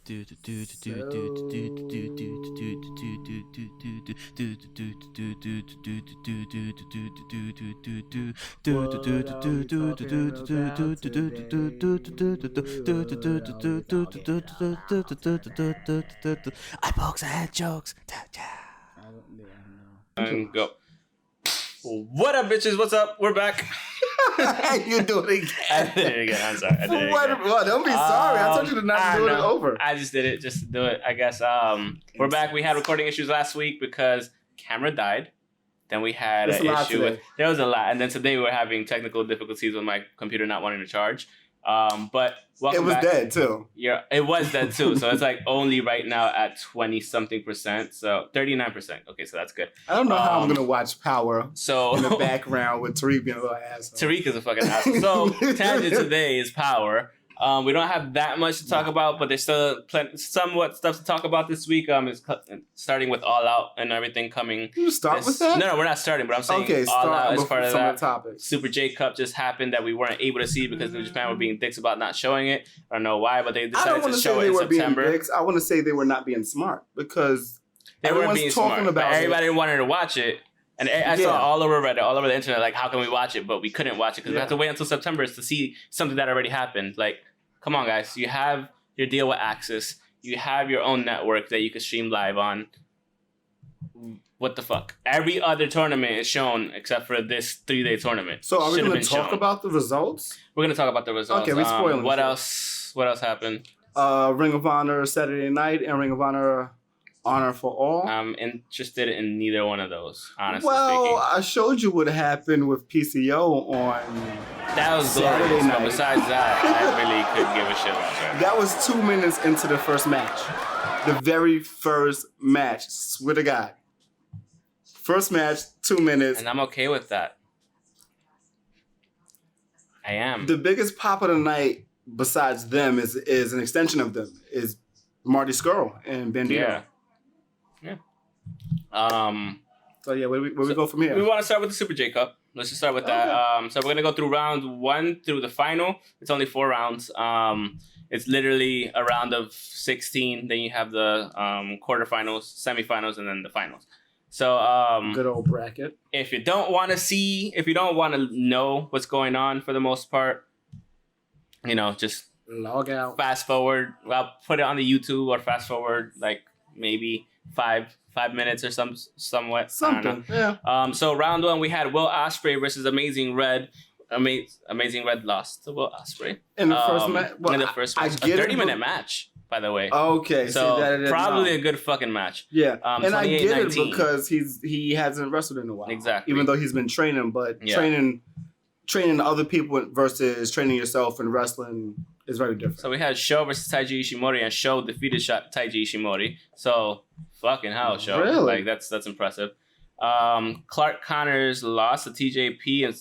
Folks, I had jokes. And go. What up, bitches? What's up? We're back. You do it again. I did it again. I'm sorry. I did it again. Well, don't be sorry. I told you to not do it over. I just did it just to do it, I guess. We're back. We had recording issues last week because camera died. Then we had an issue with... There was a lot. And then today we were having technical difficulties with my computer not wanting to charge. But welcome back. It was dead, too. Yeah, it was dead, too. So it's like only right now at 20-something%. So 39%. Okay, so that's good. I don't know how I'm going to watch Power in so the background with Tariq being a little asshole. Tariq is a fucking asshole. So tangent today is Power. We don't have that much to talk about, but there's still somewhat stuff to talk about this week. It's starting with All Out and everything coming. You start with that? No, we're not starting, but I'm saying All Out is part of that. Topics. Super J Cup just happened that we weren't able to see because New Japan were being dicks about not showing it. I don't know why, but they decided to show it in September. I want to say they were not being smart because they weren't being smart. But everybody wanted to watch it. And I saw all over Reddit, all over the internet, like, how can we watch it? But we couldn't watch it because we have to wait until September to see something that already happened. Like, come on, guys. You have your deal with Access. You have your own network that you can stream live on. What the fuck? Every other tournament is shown except for this 3-day tournament. So are we going to talk about the results? We're going to talk about the results. Okay, we're spoiling. What else happened? Ring of Honor Saturday night and Ring of Honor Honor for All. I'm interested in neither one of those, honestly speaking. I showed you what happened with PCO on that was Saturday night. But besides that, I really couldn't give a shit about that. That was 2 minutes into the first match. The very first match. Swear to God. First match, 2 minutes. And I'm okay with that. I am. The biggest pop of the night, besides them, is an extension of them, is Marty Scurll and Bandito. Yeah. So yeah, where we go from here? We want to start with the Super J Cup. Let's just start with that. So we're gonna go through round 1 through the final. It's only 4 rounds. It's literally a round of 16. Then you have the quarterfinals, semifinals, and then the finals. So good old bracket. If you don't want to know what's going on for the most part, just log out. Fast forward. I'll put it on the YouTube or fast forward like maybe 5 minutes or somewhat. Something. Yeah. So round 1 we had Will Ospreay versus Amazing Red. Amazing Red lost to Will Ospreay in the first match. Well, in the first match, a 30-minute match, by the way. Okay, so probably a good fucking match. Yeah, and I get it because he hasn't wrestled in a while. Exactly. Even though he's been training, but training other people versus training yourself in wrestling is very different. So we had Sho versus Taiji Ishimori, and Sho defeated Taiji Ishimori. So fucking hell, Sho. Really? Like that's impressive. Clark Connors lost to TJP in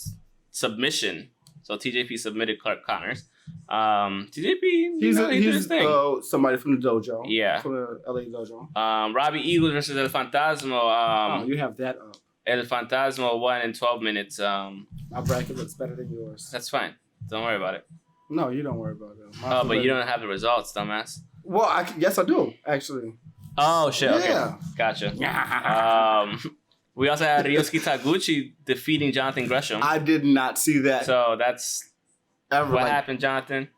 submission. So TJP submitted Clark Connors. TJP, he's did his thing. Somebody from the dojo. Yeah. From the LA dojo. Robbie Eagles versus El Fantasma. You have that up. El Fantasma won in 12 minutes. My bracket looks better than yours. That's fine. Don't worry about it. No, you don't worry about it. But you don't have the results, dumbass. Well, yes, I do, actually. Oh, shit. Okay. Yeah. Gotcha. We also had Ryosuke Taguchi defeating Jonathan Gresham. I did not see that. So that's what happened, Jonathan.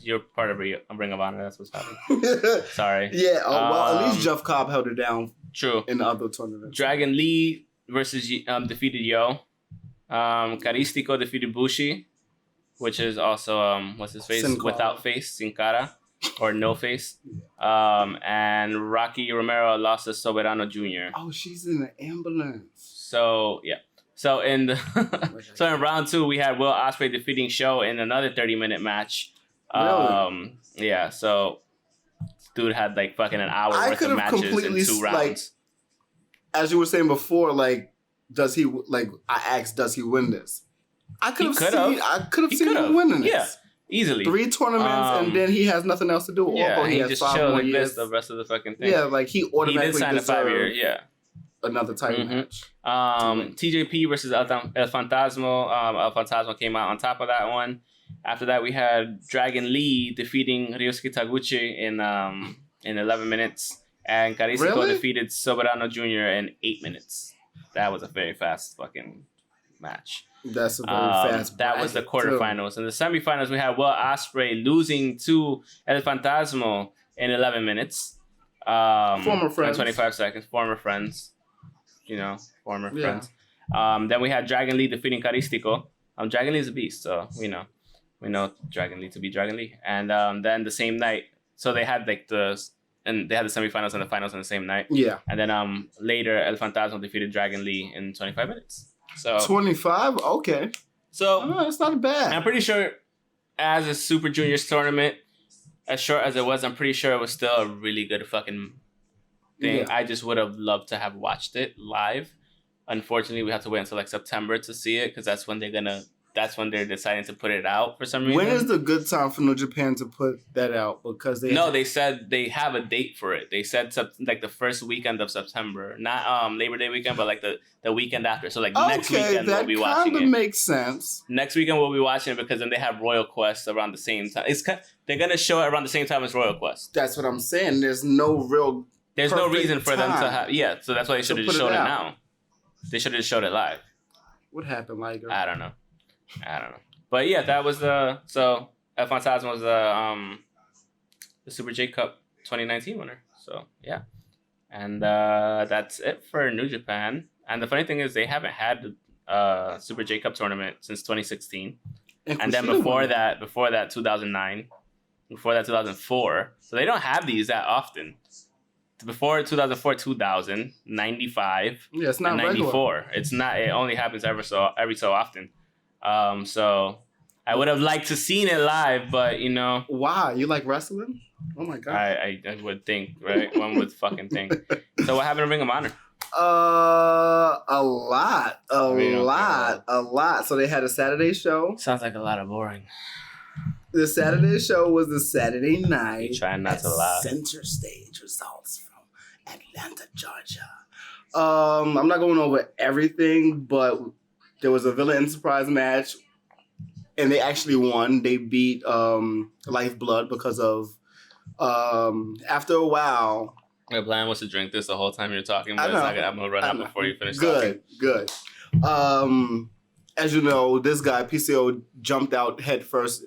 You're part of Ring of Honor. That's what's happening. Sorry. Yeah. Well, at least Jeff Cobb held it down. True. In the other tournament. Dragon Lee versus defeated Yo. Caristico defeated Bushi, which is also what's his face without face, Sin Cara, or no face. And Rocky Romero lost to Soberano Jr. Oh, she's in the ambulance. So yeah. So in round 2 we had Will Ospreay defeating Sho in another 30-minute match. Really? Yeah. So dude had like fucking an hour worth of matches in 2 rounds. Like, as you were saying before, like, does he win this? I could have seen him winning this. Yeah, easily. 3 tournaments and then he has nothing else to do. Yeah, he has just 5 more years. The rest of the fucking thing. Yeah, like he automatically did sign a 5-year. Another title match. TJP versus El Fantasma. El Fantasma came out on top of that one. After that, we had Dragon Lee defeating Ryosuke Taguchi in 11 minutes. And Carístico defeated Soberano Jr. in 8 minutes. That was a very fast fucking match. That's a very fast That was the quarterfinals. Too. In the semifinals, we had Will Ospreay losing to El Fantasma in 11 minutes. Former friends. 25 seconds. Former friends. Former friends. Then we had Dragon Lee defeating Carístico. Dragon Lee is a beast, so we know Dragon Lee to be Dragon Lee. And then the same night, so they had the semifinals and the finals on the same night. Yeah. And then later, El Fantasma defeated Dragon Lee in 25 minutes. So 25? Okay. So it's not bad. I'm pretty sure as a Super Juniors tournament, as short as it was, I'm pretty sure it was still a really good fucking thing. Yeah. I just would have loved to have watched it live. Unfortunately, we have to wait until like September to see it because that's when they're deciding to put it out for some reason. When is the good time for New Japan to put that out? Because they said they have a date for it. They said like the first weekend of September, not Labor Day weekend, but like the weekend after. So like next weekend we'll be watching it. That kind of makes sense. Next weekend we'll be watching it because then they have Royal Quest around the same time. They're gonna show it around the same time as Royal Quest. That's what I'm saying. There's no reason for them to have. Yeah, so that's why they should have just shown it now. They should have just showed it live. What happened, Liger? I don't know. But yeah, that was El Fantasma was the Super J Cup 2019 winner. So yeah. And that's it for New Japan. And the funny thing is they haven't had the Super J Cup tournament since 2016. And then before that 2009. Before that 2004. So they don't have these that often. Before 2004, 2000, 95, yeah, it's not and 94. Regular. It's not. It only happens every so often. So I would have liked to seen it live, but Why? You like wrestling? Oh my god. I would think, right? One would fucking think. So what happened to Ring of Honor? A lot. So they had a Saturday show. Sounds like a lot of boring. The Saturday show was the Saturday night. You trying not to laugh. Center Stage results from Atlanta, Georgia. I'm not going over everything, but there was a Villa Enterprise match, and they actually won. They beat Lifeblood because of after a while. My plan was to drink this the whole time you're talking, but I'm gonna run out before you finish talking. Good. As you know, this guy PCO jumped out head first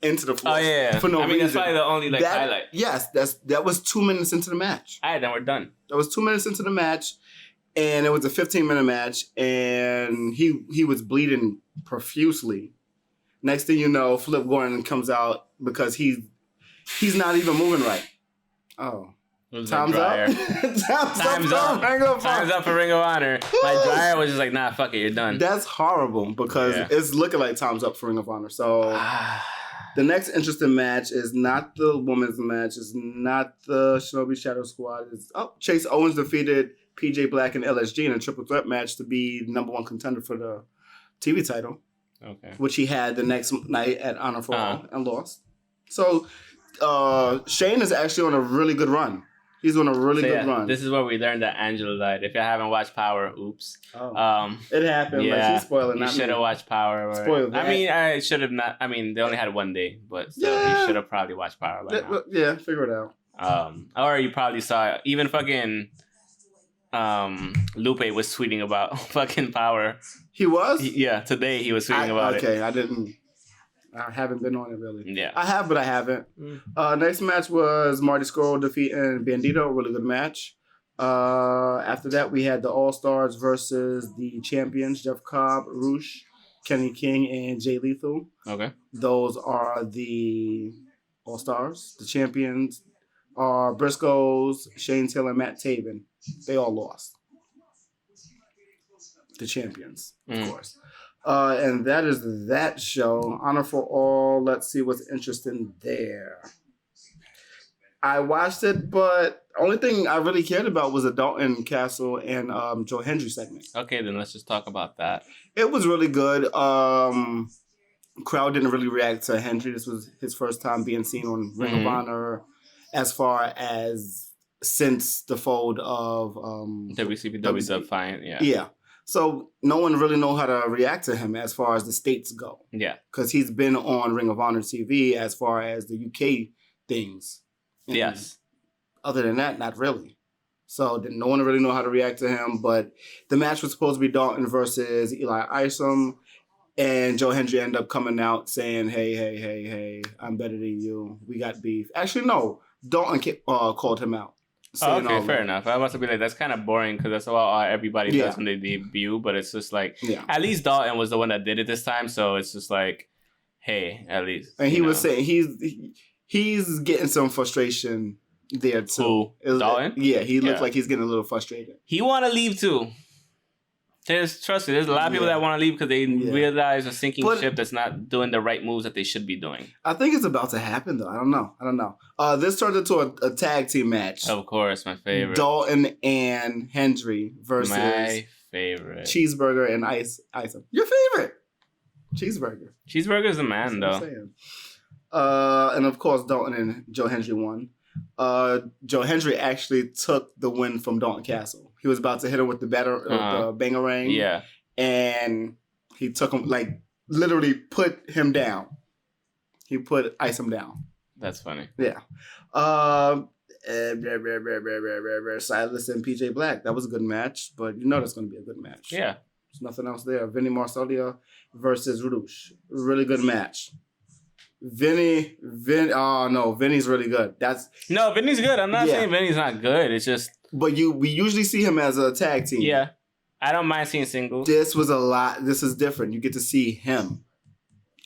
into the floor. Oh yeah. For no reason. That's probably the only highlight. Yes, that was 2 minutes into the match. All right, then we're done. That was 2 minutes into the match, and it was a 15-minute match, and he was bleeding profusely. Next thing you know, Flip Gordon comes out because he's not even moving right. Oh. Time's up. Time's up for Ring of Honor. My dryer was just like, nah, fuck it, you're done. That's horrible because it's looking like time's up for Ring of Honor. So the next interesting match is not the women's match. It's not the Shinobi Shadow Squad. Chase Owens defeated PJ Black and LSG in a triple threat match to be number one contender for the TV title. Okay. Which he had the next night at Honor for All and lost. So Shane is actually on a really good run. He's on a really good run. This is where we learned that Angela died. If you haven't watched Power, oops. It happened. Yeah, like, she's spoiling. You should have watched Power. Spoiled that. I mean, I should have not. I mean, they only had 1 day, but still, you should have probably watched Power by now. Yeah, figure it out. Or you probably saw even fucking Lupe was tweeting about fucking Power. He was? Today he was tweeting about it. Okay, I haven't been on it really. Yeah. I have, but I haven't. Next match was Marty Scurll defeating Bandito. Really good match. After that, we had the All-Stars versus the champions, Jeff Cobb, Roosh, Kenny King, and Jay Lethal. Okay. Those are the All-Stars. The champions are Briscoes, Shane Taylor, and Matt Taven. They all lost. The champions, of course. And that is that show. Honor for All. Let's see what's interesting there. I watched it, but only thing I really cared about was the Dalton Castle and Joe Hendry segment. Okay, then let's just talk about that. It was really good. Crowd didn't really react to Hendry. This was his first time being seen on Ring of Honor as far as since the fold of WCW Defiant. Yeah. So no one really know how to react to him as far as the States go. Yeah. Because he's been on Ring of Honor TV as far as the UK things. And yes. Other than that, not really. So no one really know how to react to him. But the match was supposed to be Dalton versus Eli Isom. And Joe Hendry ended up coming out saying, hey, I'm better than you. We got beef. Actually, no. Dalton called him out. Okay, fair enough. I must be like, that's kind of boring because that's what everybody does when they debut. But it's just like, at least Dalton was the one that did it this time. So it's just like, hey, at least. And he was saying he's getting some frustration there too. Dalton? Yeah, he looked like he's getting a little frustrated. He want to leave too. Trust me, there's a lot of people that want to leave because they realize a sinking ship that's not doing the right moves that they should be doing. I think it's about to happen, though. I don't know. This turned into a tag team match. Of course, my favorite. Dalton and Hendry versus my favorite. Cheeseburger and Isom. Your favorite. Cheeseburger. Cheeseburger's the man, though. And of course, Dalton and Joe Hendry won. Joe Hendry actually took the win from Dalton Castle. He was about to hit him with the bangarang. Yeah. And he took him, like, literally put him down. He put Isom down. That's funny. Yeah. Silas and PJ Black. That was a good match, but you know that's going to be a good match. Yeah. There's nothing else there. Vinny Marseglia versus Rush. Really good match. Vinny's really good. Vinny's good. I'm not saying Vinny's not good. It's just... But we usually see him as a tag team. Yeah. I don't mind seeing singles. This was a lot. This is different. You get to see him.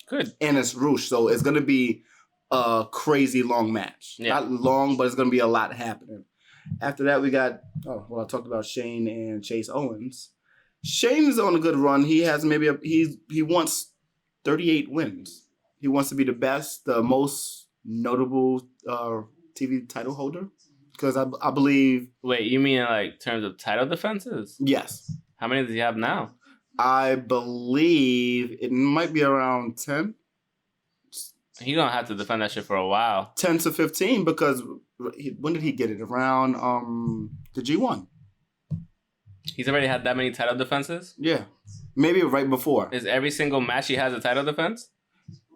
Good. And it's Rush, so it's going to be a crazy long match. Yeah. Not long, but it's going to be a lot happening. After that, we got... I talked about Shane and Chase Owens. Shane is on a good run. He has he wants 38 wins. He wants to be the best, the most notable TV title holder. Because I believe... Wait, you mean like terms of title defenses? Yes. How many does he have now? I believe it might be around 10. He's going to have to defend that shit for a while. 10 to 15 because... when did he get it? Around the G1. He's already had that many title defenses? Yeah. Maybe right before. Is every single match he has a title defense?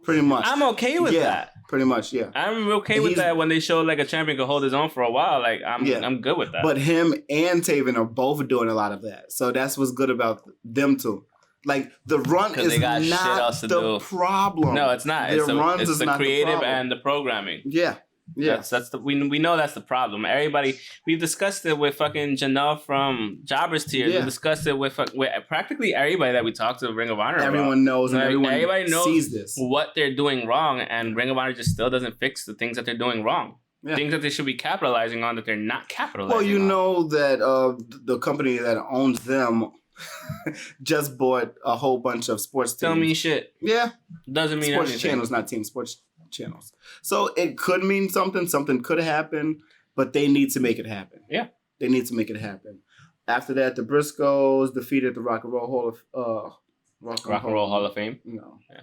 Pretty much. I'm okay with that. Pretty much, yeah. I'm okay with that when they show like a champion can hold his own for a while. Like I'm good with that. But him and Taven are both doing a lot of that. So that's what's good about them two. Like the run is not the problem. No, it's not. It's the creative and the programming. Yeah. Yeah, we know that's the problem. Everybody, we've discussed it with fucking Janelle from Jobbers Tier. Yeah. We discussed it with practically everybody that we talked to Ring of Honor. Everyone knows, and everybody knows sees this. What they're doing wrong, and Ring of Honor just still doesn't fix the things that they're doing wrong. Yeah. Things that they should be capitalizing on that they're not capitalizing on. Well, you know that the company that owns them just bought a whole bunch of sports teams. Tell me shit. Yeah. Doesn't mean sports anything. Channels, not team sports channels. So it could mean something. Something could happen, but they need to make it happen. Yeah. They need to make it happen. After that, the Briscoes defeated the Rock and Roll Hall of Fame. No. Yeah.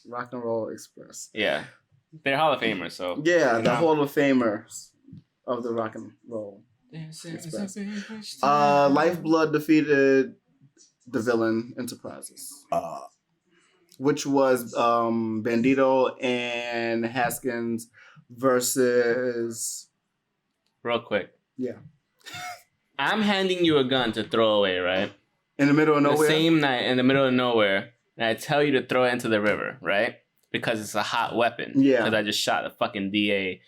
Rock and Roll Express. Yeah. They're Hall of Famers, so. Yeah, the Hall of Famers of the Rock and Roll Express. Lifeblood defeated the Villain Enterprises. Which was Bandito and Haskins versus... Real quick. Yeah. I'm handing you a gun to throw away, right? In the middle of nowhere? The same night, in the middle of nowhere, and I tell you to throw it into the river, right? Because it's a hot weapon. Yeah. Because I just shot a fucking DA,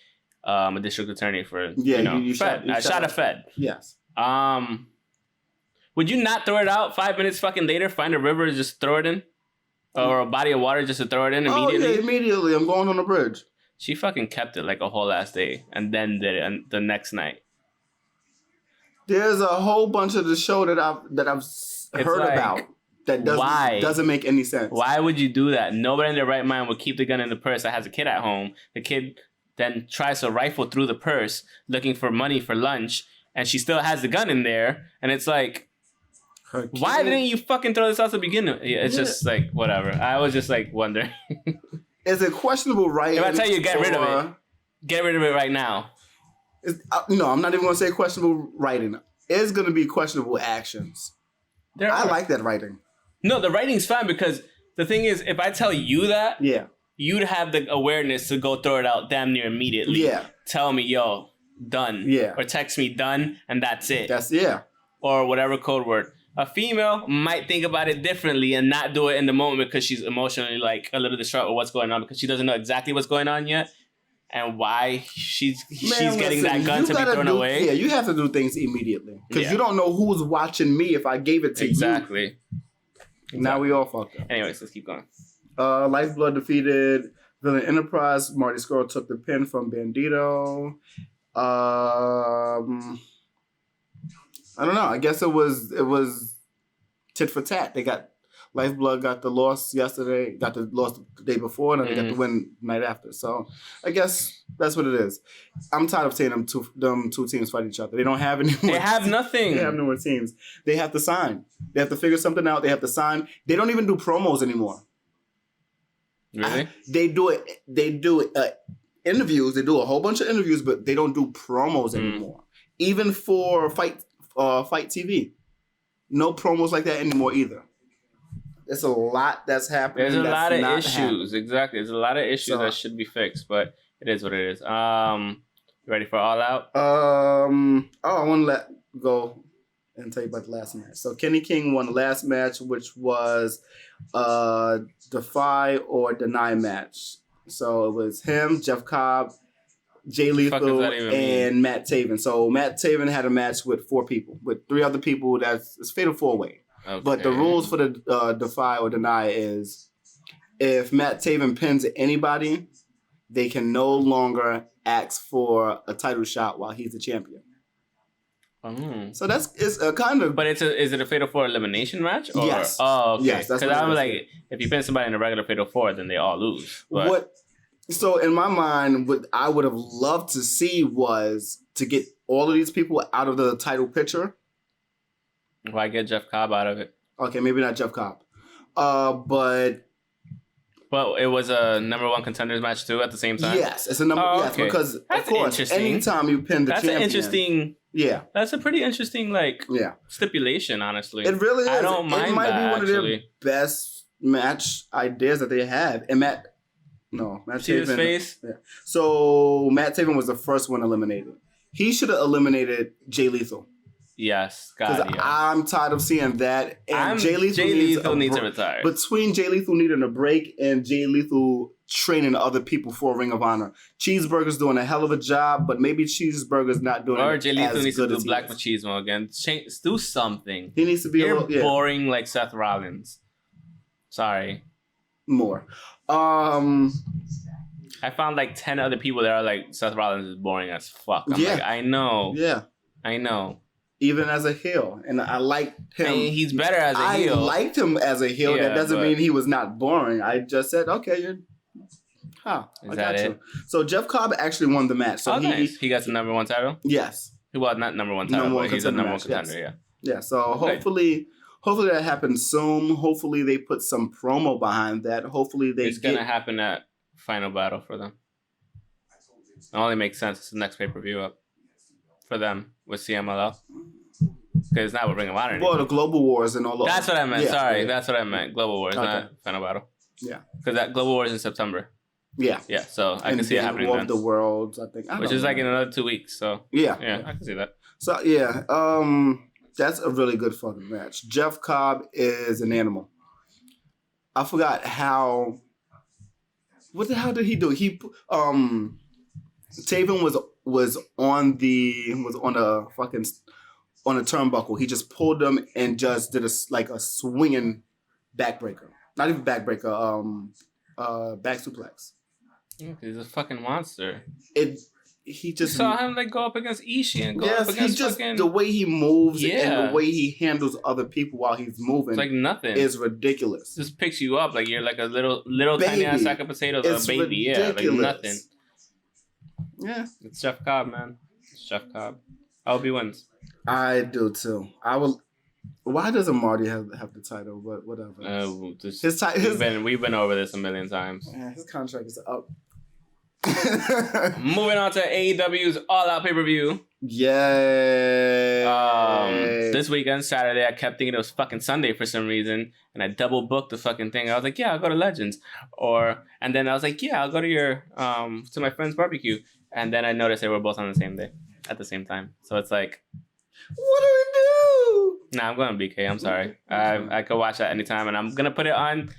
a district attorney for, Fed. I shot a Fed. Yes. Would you not throw it out 5 minutes fucking later, find a river and just throw it in? Or a body of water just to throw it in immediately? Oh, yeah, immediately. I'm going on the bridge. She fucking kept it like a whole ass day and then did it the next night. There's a whole bunch of the show that I've heard about that doesn't make any sense. Why would you do that? Nobody in their right mind would keep the gun in the purse that has a kid at home. The kid then tries to rifle through the purse looking for money for lunch, and she still has the gun in there, and it's like... Why didn't you fucking throw this out to begin with? Yeah, it's just like, whatever. I was just like wondering. Is it questionable writing? If I tell you get rid of it, get rid of it right now. No, I'm not even going to say questionable writing. It's going to be questionable actions. I like that writing. No, the writing's fine because the thing is, if I tell you that, you'd have the awareness to go throw it out damn near immediately. Yeah. Tell me, yo, done. Yeah. Or text me done, and that's it. Or whatever code word. A female might think about it differently and not do it in the moment because she's emotionally like a little distraught with what's going on because she doesn't know exactly what's going on yet and why she's getting that gun to be thrown away. Yeah, you have to do things immediately because you don't know who's watching me if I gave it to you. Exactly. Now we all fucked up. Anyways, let's keep going. Lifeblood defeated Villain Enterprise. Marty Scurll took the pin from Bandito. I don't know. I guess it was tit for tat. They got Lifeblood got the loss yesterday, got the loss the day before, and then they got the win the night after. So I guess that's what it is. I'm tired of seeing them two teams fight each other. They don't have any more. They have nothing. They have no more teams. They have to sign. They have to figure something out. They have to sign. They don't even do promos anymore. Really? They do it. They do interviews. They do a whole bunch of interviews, but they don't do promos anymore. Even for Fight TV. No promos like that anymore either. There's a lot that's happening. There's a lot of issues. Exactly. There's a lot of issues that should be fixed, but it is what it is. Ready for All Out? I want to let go and tell you about the last match. So Kenny King won the last match, which was Defy or Deny match. So it was him, Jeff Cobb, Jay Lethal, and Matt Taven. So Matt Taven had a match with 4 people. With 3 other people, it's Fatal 4-Way. Okay. But the rules for the Defy or Deny is if Matt Taven pins anybody, they can no longer ask for a title shot while he's the champion. So it's a kind of... But is it a Fatal 4 elimination match? Or? Yes. Oh, okay. Yes, because I was like, if you pin somebody in a regular Fatal 4, then they all lose. But... So in my mind, what I would have loved to see was to get all of these people out of the title picture. Why get Jeff Cobb out of it? Okay, maybe not Jeff Cobb. But it was a number 1 contenders match too at the same time? Yes, it's a number yes, because that's of course, anytime you pin the champion. That's an interesting... Yeah. That's a pretty interesting stipulation, honestly. It really is. I don't mind that, it might be one of their best match ideas that they have. And Matt See his face? Yeah. So Matt Taven was the first one eliminated. He should have eliminated Jay Lethal. Yes, God. Because I'm tired of seeing that. And Jay Lethal needs to retire. Between Jay Lethal needing a break and Jay Lethal training other people for a Ring of Honor, Cheeseburger's doing a hell of a job, but maybe Cheeseburger's not doing or Jay Lethal needs to do Black Machismo again. Do something. He needs to be boring like Seth Rollins. Sorry. More. I found like 10 other people that are like, Seth Rollins is boring as fuck. I'm like, I know. Yeah. I know. Even as a heel. And I liked him. I mean, he's better as a heel. I liked him as a heel. That doesn't mean he was not boring. I just said, okay, I got you. So Jeff Cobb actually won the match. So nice. He got the number 1 title? Yes. Well, not number 1 title, but he's a number 1 contender, yes. Yeah, so hopefully that happens soon. Hopefully they put some promo behind that. Hopefully it's going to happen at Final Battle for them. It only makes sense. It's the next pay-per-view up for them with CMLL. Because it's not with Ring of Honor anymore. Well, the Global Wars and all of That's what I meant. Sorry, that's what I meant. Global Wars, not Final Battle. Yeah. Because that Global Wars in September. Yeah. Yeah, so I can see it happening War then. of the Worlds, I think. Which is like in another 2 weeks, so... Yeah, I can see that. So, that's a really good fucking match. Jeff Cobb is an animal. I forgot how... What the hell did he do? He Taven was on a turnbuckle. He just pulled him and just did a swinging backbreaker. Not even backbreaker. Back suplex. Yeah, he's a fucking monster. He just saw him go up against Ishii and go up against fucking... the way he moves and the way he handles other people while he's moving. It's like nothing. Is ridiculous. Just picks you up like you're like a little tiny ass sack of potatoes or a baby. Ridiculous. Yeah, like nothing. Yeah. It's Jeff Cobb, man. It's Jeff Cobb. I hope he wins. I do too. I will. Why doesn't Marty have the title? But whatever. We've been over this a million times. Yeah, his contract is up. Moving on to AEW's All Out Pay-Per-View. Yay. This weekend, Saturday, I kept thinking it was fucking Sunday for some reason, and I double booked the fucking thing. I was like, yeah, I'll go to Legends. And then I was like, yeah, I'll go to to my friend's barbecue. And then I noticed they were both on the same day at the same time. So it's like, what do we do? Nah, I'm going to BK. I'm sorry. I could watch that anytime, and I'm going to put it on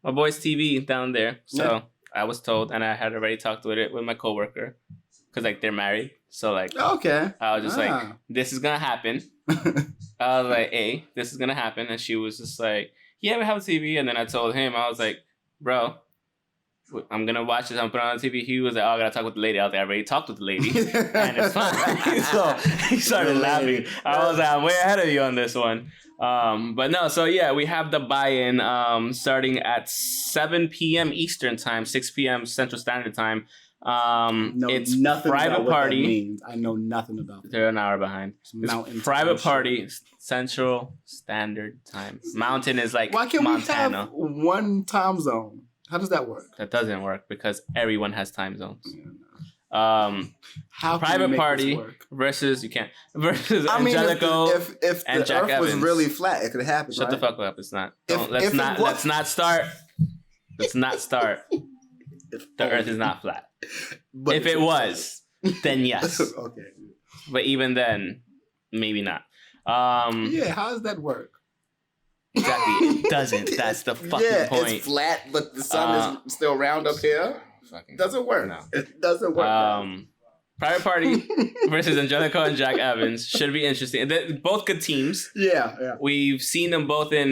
my boy's TV down there. So I was told, and I had already talked with my coworker, because like they're married. So like, okay, I was just like, this is gonna happen. I was like, hey, this is gonna happen, and she was just like, yeah, we have a TV. And then I told him, I was like, bro, I'm gonna watch this. I'm putting it on the TV. He was like, oh, I gotta talk with the lady. I was like, I already talked with the lady, and it's fine. So he started laughing. I was like, I'm way ahead of you on this one. But no, so yeah, we have the buy-in starting at 7 p.m. Eastern time, 6 p.m. Central Standard Time. It's nothing private about party. What that means. I know nothing about it. They're an hour behind. It's private party, Central Standard Time. Mountain is like why can't Montana. we have one time zone? How does that work? That doesn't work because everyone has time zones. Yeah, no. How private party versus Angelico if and the Jack Earth Evans. was really flat, it could happen. Shut right? the fuck up! It's not. Let's not start. Let's not start. The Earth is not flat. But if it was, then yes. Okay. But even then, maybe not. Yeah, how does that work? Exactly, it doesn't. That's the fucking point. It's flat, but the sun is still round up here. Doesn't work. No. It doesn't work. Private Party versus Angelico and Jack Evans should be interesting. They're both good teams. Yeah. We've seen them both they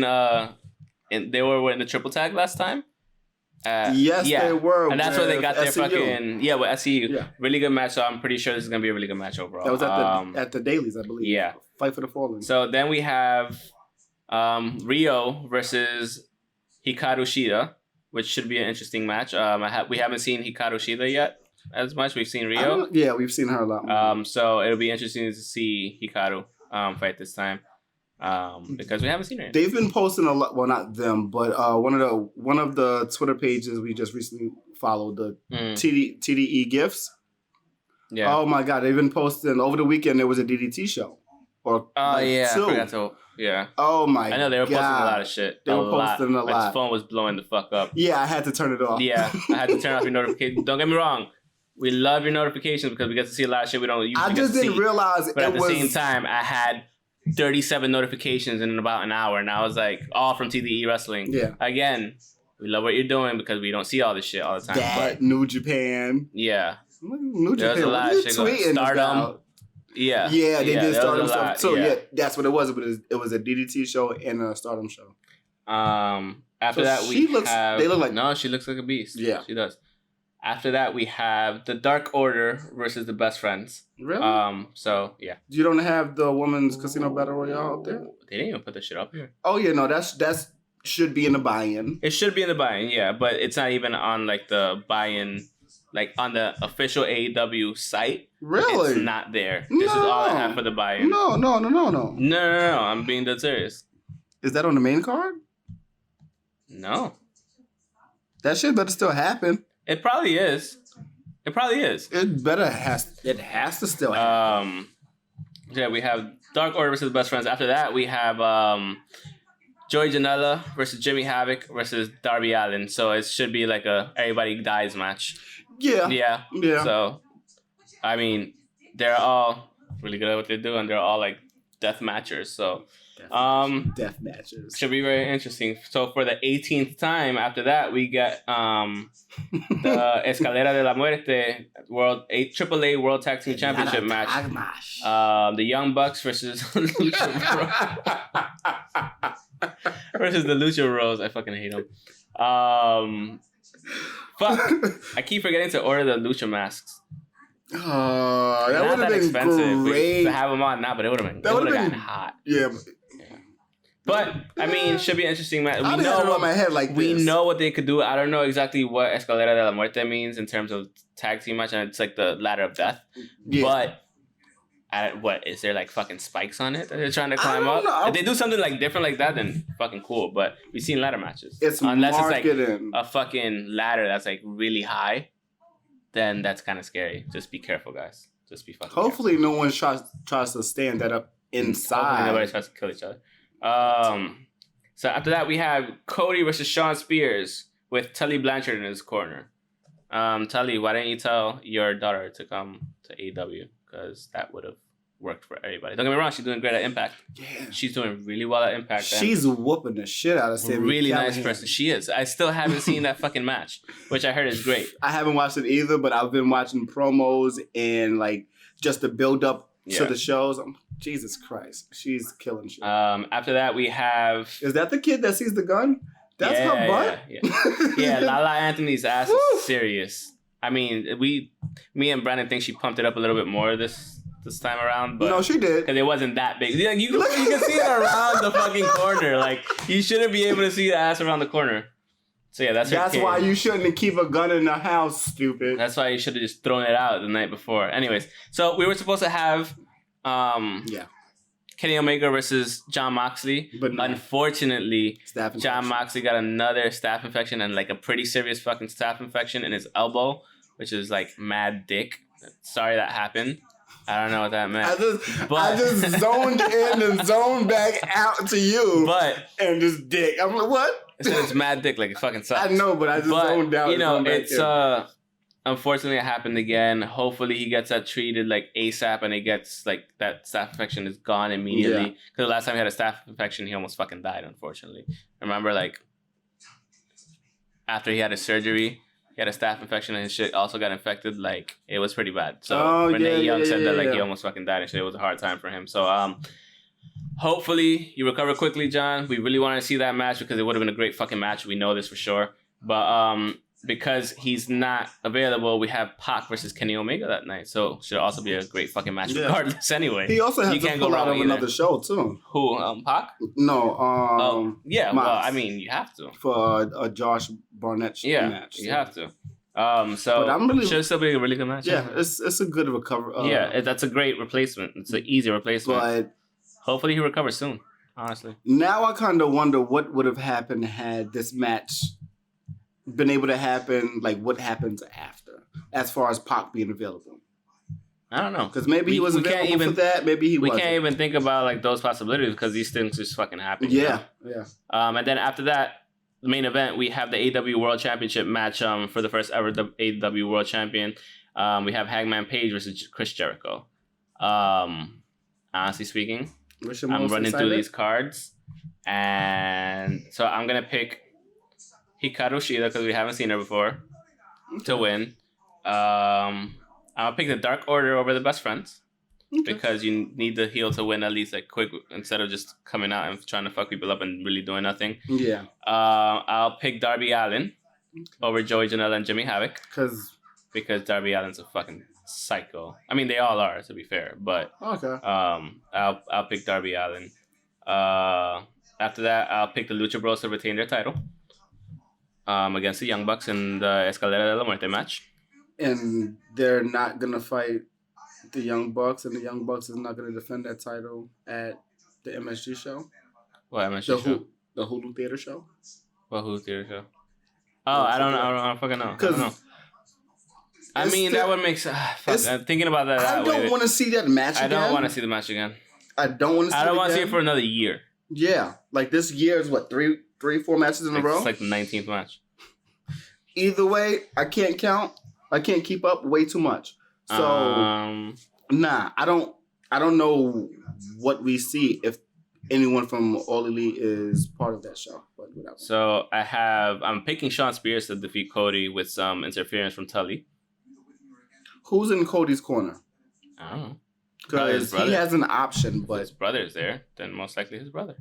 were in the triple tag last time. Yes, they were. And that's where they got their SCU. with SCU. Yeah. Really good match. So I'm pretty sure this is gonna be a really good match overall. That was at the dailies, I believe. Yeah. Fight for the Fallen. So then we have Rio versus Hikaru Shida, which should be an interesting match. We haven't seen Hikaru Shida yet as much. We've seen Rio. Yeah, we've seen her a lot more. So it'll be interesting to see Hikaru fight this time. Because we haven't seen her yet. They've been posting a lot. Well, not them, but one of the Twitter pages we just recently followed, the TDE gifts. Yeah. Oh my God, they've been posting over the weekend. There was a DDT show. Two. I forgot to. Yeah. Oh my God. I know they were posting a lot of shit. They were posting a lot. My phone was blowing the fuck up. Yeah, I had to turn it off. Yeah, I had to turn off your notifications. Don't get me wrong. We love your notifications because we get to see a lot of shit we don't usually I just didn't realize but at the same time, I had 37 notifications in about an hour, and I was like, all from TDE Wrestling. Yeah. Again, we love what you're doing because we don't see all this shit all the time. But New Japan. Yeah. New Japan. There's a lot of shit going. Stardom. Yeah. Yeah, they did Stardom stuff. So yeah, that's what it was. It was a DDT show and a Stardom show. After that, they look like... No, she looks like a beast. Yeah. She does. After that, we have the Dark Order versus the Best Friends. Really? So, yeah. You don't have the Women's Casino Battle Royale up there? They didn't even put the shit up here. Oh, yeah, no, that's should be in the buy-in. It should be in the buy-in, yeah, but it's not even on, like, the buy-in, like, on the official AEW site. Really? It's not there. This is all I have for the buy-in. No. No, I'm being dead serious. Is that on the main card? No. That shit better still happen. It probably is. It has to still happen. Yeah, we have Dark Order versus Best Friends. After that, we have Joey Janela versus Jimmy Havoc versus Darby Allin. So it should be like a everybody dies match. Yeah. So, I mean, they're all really good at what they do, and they're all like death matchers. So, death matches should be very interesting. So for the 18th time, after that, we get the Escalera de la Muerte AAA World Tag Team Championship match. The Young Bucks versus Lucha versus the Lucha Bros. I fucking hate them. Fuck, I keep forgetting to order the Lucha masks. Oh, that would have been expensive great to have them on now, but it would have gotten hot. Yeah. But I mean, should be interesting. We know what they could do. I don't know exactly what Escalera de la Muerte means in terms of tag team match, and it's like the ladder of death. Yeah. But what is there like fucking spikes on it that they're trying to climb up? If they do something like different like that, then fucking cool. But we've seen ladder matches. Unless it's like a fucking ladder that's like really high, then that's kind of scary. Just be careful, guys. Just be fucking. Hopefully, no one tries to stand that up inside. Hopefully nobody tries to kill each other. So after that, we have Cody versus Shawn Spears with Tully Blanchard in his corner. Tully, why didn't you tell your daughter to come to AEW? Because that would have worked for everybody. Don't get me wrong, she's doing great at Impact. Yeah. She's doing really well at Impact. She's whooping the shit out of Sammy. Really nice person. She is. I still haven't seen that fucking match, which I heard is great. I haven't watched it either, but I've been watching promos and like just the build up to the shows. Jesus Christ. She's killing shit. After that, we have... Is that the kid that sees the gun? That's her butt? Yeah, Lala Anthony's ass is serious. I mean, me and Brandon think she pumped it up a little bit more this time around, but no, she did, because it wasn't that big. Like, you can see it around the fucking corner. Like, you shouldn't be able to see the ass around the corner. So yeah, that's why you shouldn't keep a gun in the house, stupid. That's why you should have just thrown it out the night before. Anyways, so we were supposed to have Kenny Omega versus Jon Moxley, but no. Unfortunately, Jon Moxley got another staph infection and like a pretty serious fucking staph infection in his elbow, which is like mad dick. Sorry that happened. I don't know what that meant. I just zoned in and zoned back out to you. And just dick. I'm like, what? It's mad dick, like it fucking sucks. I know, but I just zoned out. You know, it's unfortunately it happened again. Hopefully he gets that treated like ASAP and it gets like that staph infection is gone immediately. Because the last time he had a staph infection, he almost fucking died, unfortunately. Remember, like after he had his surgery, he had a staph infection and his shit also got infected. Like, it was pretty bad. So Renee Young said that like he almost fucking died and shit. It was a hard time for him. So hopefully you recover quickly, John. We really wanted to see that match because it would have been a great fucking match. We know this for sure. But because he's not available, we have Pac versus Kenny Omega that night. So should also be a great fucking match regardless anyway. He also has to pull out of another show too. Who? Pac? No. Yeah, well, I mean, you have to. For a Josh Barnett match. You have to. So should still be a really good match. Yeah, it's a good recovery. That's a great replacement. It's an easy replacement. But hopefully he recovers soon, honestly. Now I kind of wonder what would have happened had this match been able to happen, like what happens after, as far as Pac being available. I don't know. Because maybe he was available for that, maybe he wasn't. We can't even think about like those possibilities because these things just fucking happen. Yeah. And then after that, the main event, we have the AEW World Championship match for the first ever AEW World Champion. We have Hangman Page versus Chris Jericho. Honestly speaking, I'm running through these cards. And so I'm going to pick Hikaru Shida because we haven't seen her before to win. I'll pick the Dark Order over the Best Friends because you need the heel to win at least like quick instead of just coming out and trying to fuck people up and really doing nothing. Yeah. I'll pick Darby Allin over Joey Janela and Jimmy Havoc because Darby Allin's a fucking psycho. I mean, they all are, to be fair, but I'll pick Darby Allin. After that, I'll pick the Lucha Bros to retain their title. Against the Young Bucks in the Escalera de la Muerte match. And they're not going to fight the Young Bucks, and the Young Bucks is not going to defend that title at the MSG show. What MSG show? The Hulu Theater show. What Hulu Theater show? Oh, I don't know. I don't fucking know. I don't know. I mean, that would make sense. I'm thinking about that. I don't want to see that match again. I don't want to see the match again. I don't want to see it again. I don't want to see it for another year. Yeah. Like this year is what, 4 matches in a row? It's like the 19th match. Either way, I can't count. I can't keep up way too much. So, I don't know what we see if anyone from All Elite is part of that show. But whatever. So I'm picking Shawn Spears to defeat Cody with some interference from Tully. Who's in Cody's corner? I don't know. Because he has an option, but his brother's there. Then most likely his brother.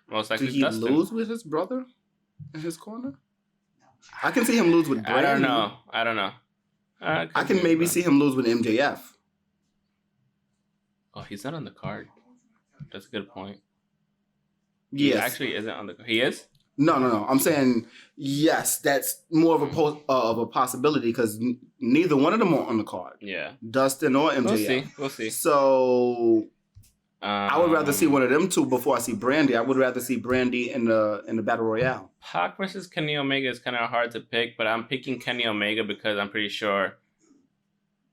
Most likely did he lose with his brother in his corner? I can see him lose with Brandon. I don't know. I can maybe see him lose with MJF. Oh, he's not on the card. That's a good point. Yes. He actually isn't on the card. He is? No. I'm saying, yes, that's more of a possibility because neither one of them are on the card. Yeah. Dustin or MJF. We'll see. So I would rather see one of them two before I see Brandy. I would rather see Brandy in the Battle Royale. Pac versus Kenny Omega is kind of hard to pick, but I'm picking Kenny Omega because I'm pretty sure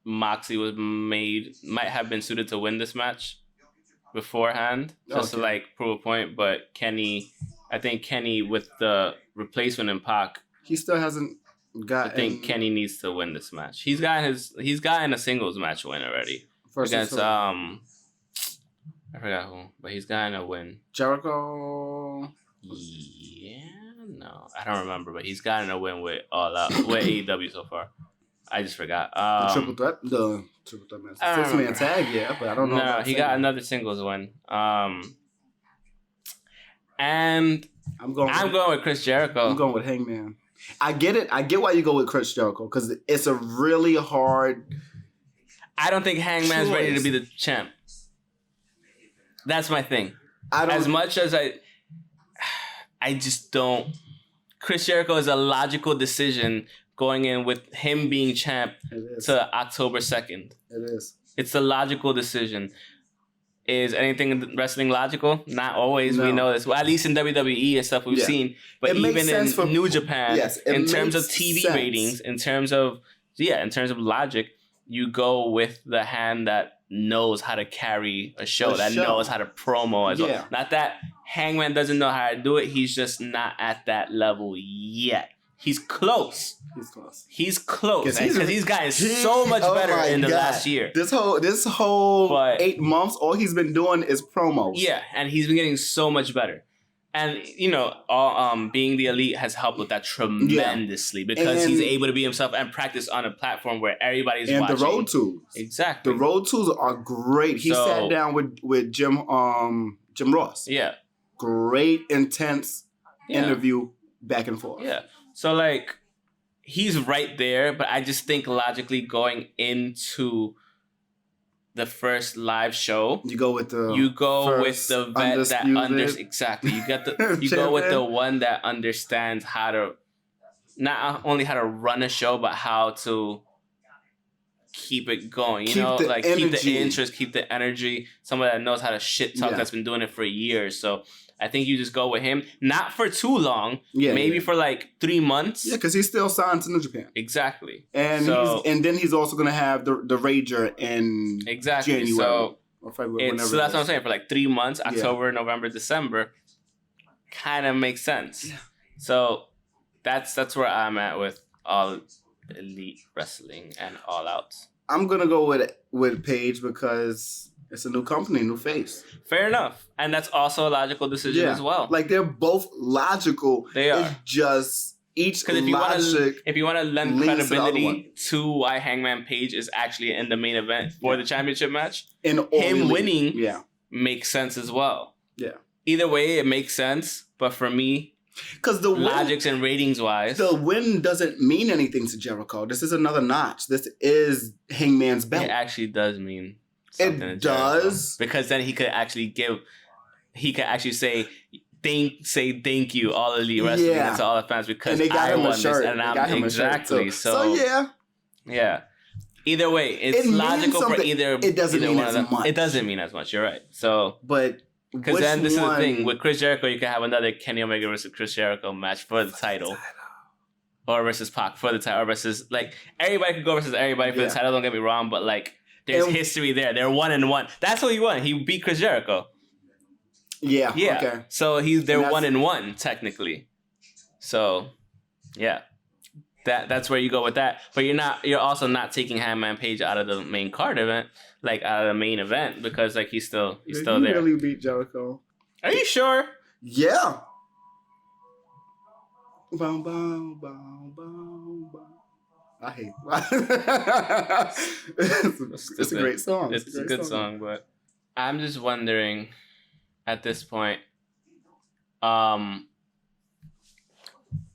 Moxley might have been suited to win this match beforehand, just to like prove a point. But I think Kenny with the replacement in Pac, he still hasn't gotten. I think Kenny needs to win this match. He's gotten a singles match win already against I forgot who, but he's gotten a win. Jericho. Yeah, no, I don't remember, but he's gotten a win with All Out with AEW so far. I just forgot. The triple threat match. 6-man tag, yeah, but I don't know. No, he got another singles win. And I'm going with Chris Jericho. I'm going with Hangman. I get it. I get why you go with Chris Jericho because it's a really hard. I don't think Hangman's ready to be the champ. That's my thing. As much as I just don't. Chris Jericho is a logical decision going in with him being champ to October 2nd. It is. It's a logical decision. Is anything in wrestling logical? Not always. No. We know this. Well, at least in WWE and stuff we've seen. But even in New Japan, in terms of TV ratings, in terms of logic, you go with the hand that knows how to carry a show, knows how to promo as well. Not that Hangman doesn't know how to do it. He's just not at that level yet. He's close. He's close. Because he's gotten so much better in the last year. This whole 8 months, all he's been doing is promos. Yeah, and he's been getting so much better. And, being the elite has helped with that tremendously because he's able to be himself and practice on a platform where everybody's watching. And the road tools. Exactly. The road tools are great. He sat down with Jim Ross. Yeah. Great, intense interview back and forth. Yeah. So, he's right there, but I just think logically going into the first live show, you go with the vet that exactly. You go with the one that understands how to not only how to run a show, but how to keep it going. Keep the interest, keep the energy. Someone that knows how to shit talk that's been doing it for years. So I think you just go with him. Not for too long. Yeah, maybe for 3 months. Yeah, because he's still signed to New Japan. Exactly. And then he's also going to have the Rager in January. So, or February, so that's what I'm saying. For 3 months, October, November, December, kind of makes sense. Yeah. So that's where I'm at with All Elite Wrestling and All Out. I'm going to go with Paige because it's a new company, new face. Fair enough. And that's also a logical decision as well. They're both logical. They are. It's just each logic. Because if you want to lend credibility to why Hangman Page is actually in the main event for the championship match, him winning makes sense as well. Yeah. Either way, it makes sense. But for me, because the logics and ratings wise, the win doesn't mean anything to Jericho. This is another notch. This is Hangman's belt. It actually does mean. It does, because then he could actually say thank you All Elite Wrestling to all the fans because I won this and I'm exactly so yeah. Either way, it's logical for either. It doesn't mean as much. It doesn't mean as much. You're right. So, but because then this is the thing with Chris Jericho, you can have another Kenny Omega versus Chris Jericho match for the title. Or versus Pac for the title, or versus everybody could go versus everybody for the title. Don't get me wrong, but there's history there. They're 1-1. That's what he won. He beat Chris Jericho. Yeah. Okay. So they're 1-1 technically. So, yeah, that's where you go with that. But you're also not taking Hangman Page out of the main card event, out of the main event because he's still there. He really beat Jericho. Are you sure? Yeah. Bow, bow, bow, bow, bow. I hate it's a great song. It's a good song, but I'm just wondering at this point, are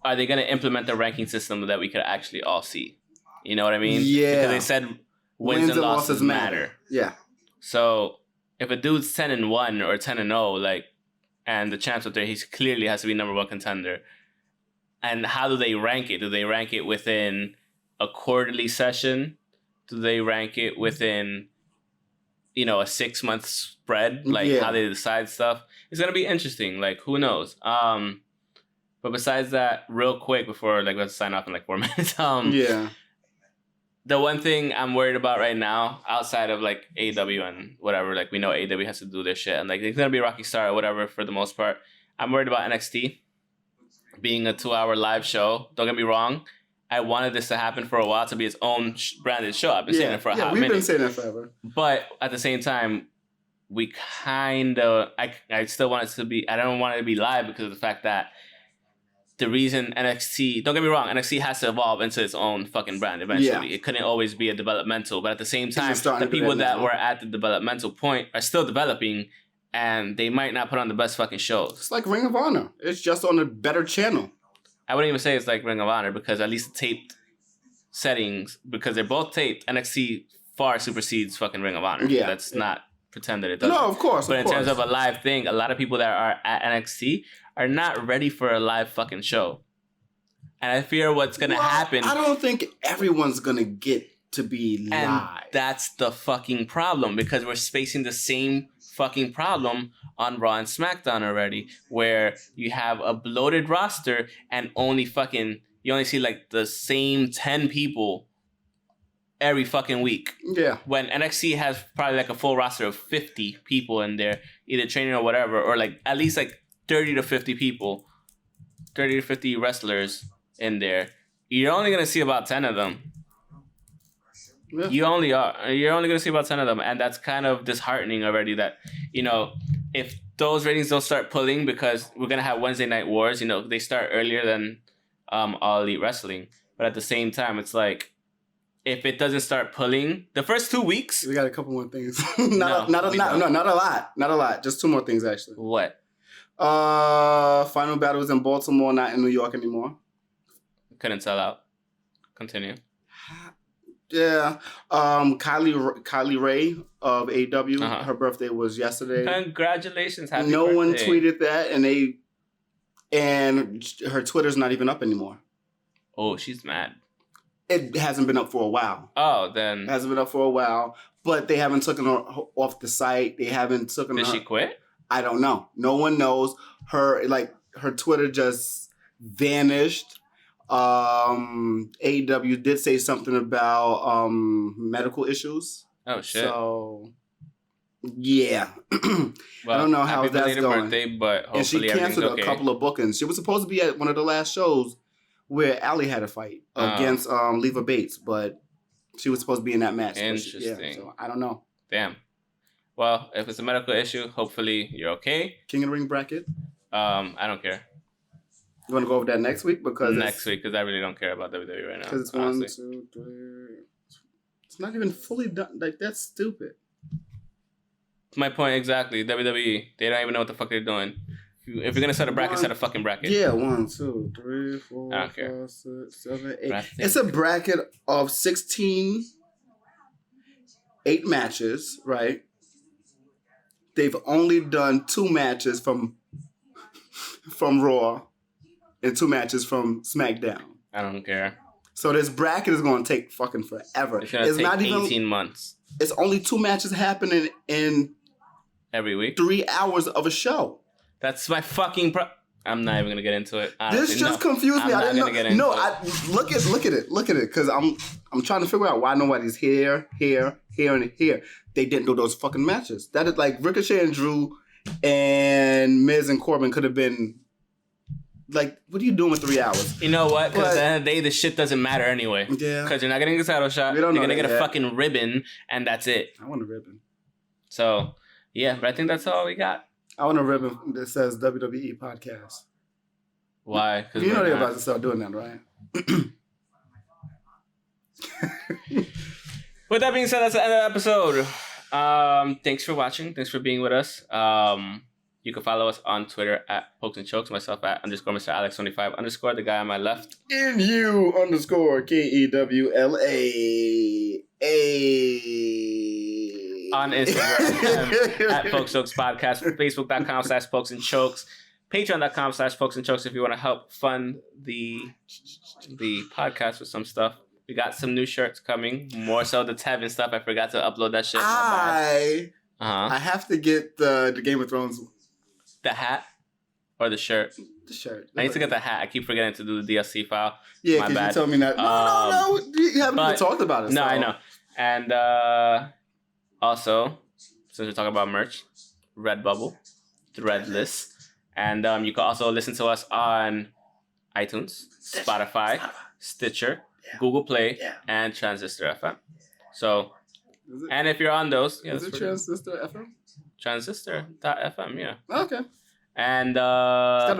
they going to implement the ranking system that we could actually all see? You know what I mean? Yeah. Because they said wins and losses matter. Yeah. So if a dude's 10-1 or 10-0, and the chance that he clearly has to be number one contender, and how do they rank it? Do they rank it within a quarterly session? Do they rank it within, a 6-month spread? How they decide stuff? It's going to be interesting. Who knows? But besides that, real quick before let's sign off in 4 minutes. The one thing I'm worried about right now, outside of like AEW and whatever, like we know AEW has to do their shit, and like it's gonna be Rocky Star or whatever for the most part. I'm worried about NXT being a 2-hour live show. Don't get me wrong. I wanted this to happen for a while to be its own branded show. I've been saying it for a hot minute. We've been saying that forever. But at the same time, we kind of... I still want it to be... I don't want it to be live because of the fact that the reason NXT... Don't get me wrong. NXT has to evolve into its own fucking brand eventually. Yeah. It couldn't always be a developmental. But at the same time, the people that were at the developmental point are still developing, and they might not put on the best fucking shows. It's like Ring of Honor. It's just on a better channel. I wouldn't even say it's like Ring of Honor because at least the taped settings, because they're both taped, NXT far supersedes fucking Ring of Honor. Yeah. Let's not pretend that it doesn't. No, of course. But in terms of a live thing, a lot of people that are at NXT are not ready for a live fucking show. And I fear what's going to happen. I don't think everyone's going to get to be live. And that's the fucking problem because we're facing the same fucking problem on Raw and SmackDown already, where you have a bloated roster and you only see like the same 10 people every fucking week. Yeah. When NXT has probably like a full roster of 50 people in there, either training or whatever, or like at least like 30 to 50 people, 30 to 50 wrestlers in there. You're only going to see about 10 of them. Yeah. You're only going to see about 10 of them. And that's kind of disheartening already that, if those ratings don't start pulling because we're going to have Wednesday Night Wars, they start earlier than All Elite Wrestling. But at the same time, it's like, if it doesn't start pulling, the first 2 weeks... We got a couple more things. Not a lot. Just 2 more things, actually. What? Final Battle is in Baltimore, not in New York anymore. Couldn't sell out. Continue. Yeah. Kylie Ray of AEW, her birthday was yesterday. Congratulations, happy birthday. No one tweeted that, and her Twitter's not even up anymore. Oh, she's mad. It hasn't been up for a while. Oh, then... It hasn't been up for a while, but they haven't taken her off the site. They haven't taken her... Did she quit? I don't know. No one knows. Her Twitter just vanished. AEW did say something about medical issues. Oh, shit. So, yeah. Well, I don't know how that's going. Birthday, but hopefully and she canceled a couple of bookings. She was supposed to be at one of the last shows where Allie had a fight against Leva Bates, but she was supposed to be in that match. Interesting. So I don't know. Damn. Well, if it's a medical issue, hopefully you're okay. King of the Ring bracket? I don't care. You want to go over that next week? Next week, because I really don't care about WWE right now. Because it's honestly. 1, 2, 3. It's not even fully done. Like, that's stupid. My point exactly. WWE, they don't even know what the fuck they're doing. If you're going to set a bracket, set a fucking bracket. Yeah, 1, 2, 3, 4, 5, 6, 7, 8. It's a bracket of 16, 8 matches, right? They've only done 2 matches from Raw and 2 matches from SmackDown. I don't care. So this bracket is going to take fucking forever. It's going to take 18 months. It's only 2 matches happening in... every week? 3 hours of a show. That's my fucking... I'm not even going to get into it. Honestly, this just confused me. I didn't know. Look at it. Because I'm trying to figure out why nobody's here, and here. They didn't do those fucking matches. That is like Ricochet and Drew and Miz and Corbin could have been like, what are you doing with 3 hours? You know what? Because at the end of the day, the shit doesn't matter anyway. Yeah. Because you're not getting a title shot. You're going to get a fucking ribbon, and that's it. I want a ribbon. So, yeah, but I think that's all we got. I want a ribbon that says WWE Podcast. Why? You know they're about to start doing that, right? With that being said, that's the end of the episode. Thanks for watching. Thanks for being with us. You can follow us on Twitter at Pokes and Chokes, myself at _Mr. Alex25_ the guy on my left. NU _ KEWLA. On Instagram at Pokes Chokes Podcast, Facebook.com/Pokes and Chokes, Patreon.com/Pokes and Chokes if you want to help fund the podcast with some stuff. We got some new shirts coming, more so the Tevin stuff. I forgot to upload that shit. I have to get the Game of Thrones. The hat? Or the shirt. The shirt. I need to get the hat. I keep forgetting to do the DLC file. Yeah, because you told me that. No. You haven't even talked about it. No, I know. And also, since we're talking about merch, Redbubble, Threadless. And you can also listen to us on iTunes, Spotify, Stitcher, Google Play, and Transistor FM. So, and if you're on those... is it Transistor FM? Transistor.fm, yeah. Okay. And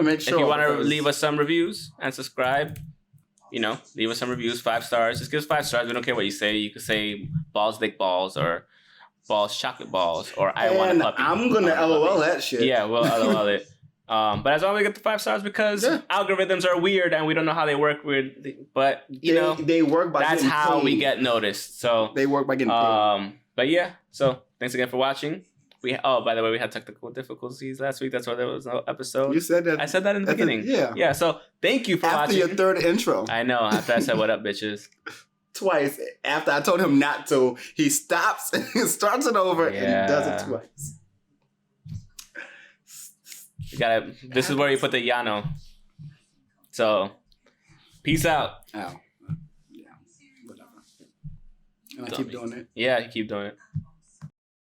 make sure if you want to leave us some reviews and subscribe, leave us some reviews, 5 stars. Just give us 5 stars. We don't care what you say. You could say balls, dick balls, or balls, chocolate balls, or I want a puppy. I'm going to LOL that shit. Yeah, we'll LOL it. But as long as we get the 5 stars because algorithms are weird and we don't know how they work. But, they work by that's how we get noticed. So they work by getting paid. But yeah, so thanks again for watching. By the way, we had technical difficulties last week. That's why there was no episode. You said that. I said that in the beginning. Yeah. So thank you for watching. After your third intro. I know. After I said, "What up, bitches?" Twice. After I told him not to, he stops and starts it over and does it twice. You gotta. This is where you put the Yano. So, peace out. Oh. Yeah. Whatever. And I keep doing it. Yeah, you keep doing it.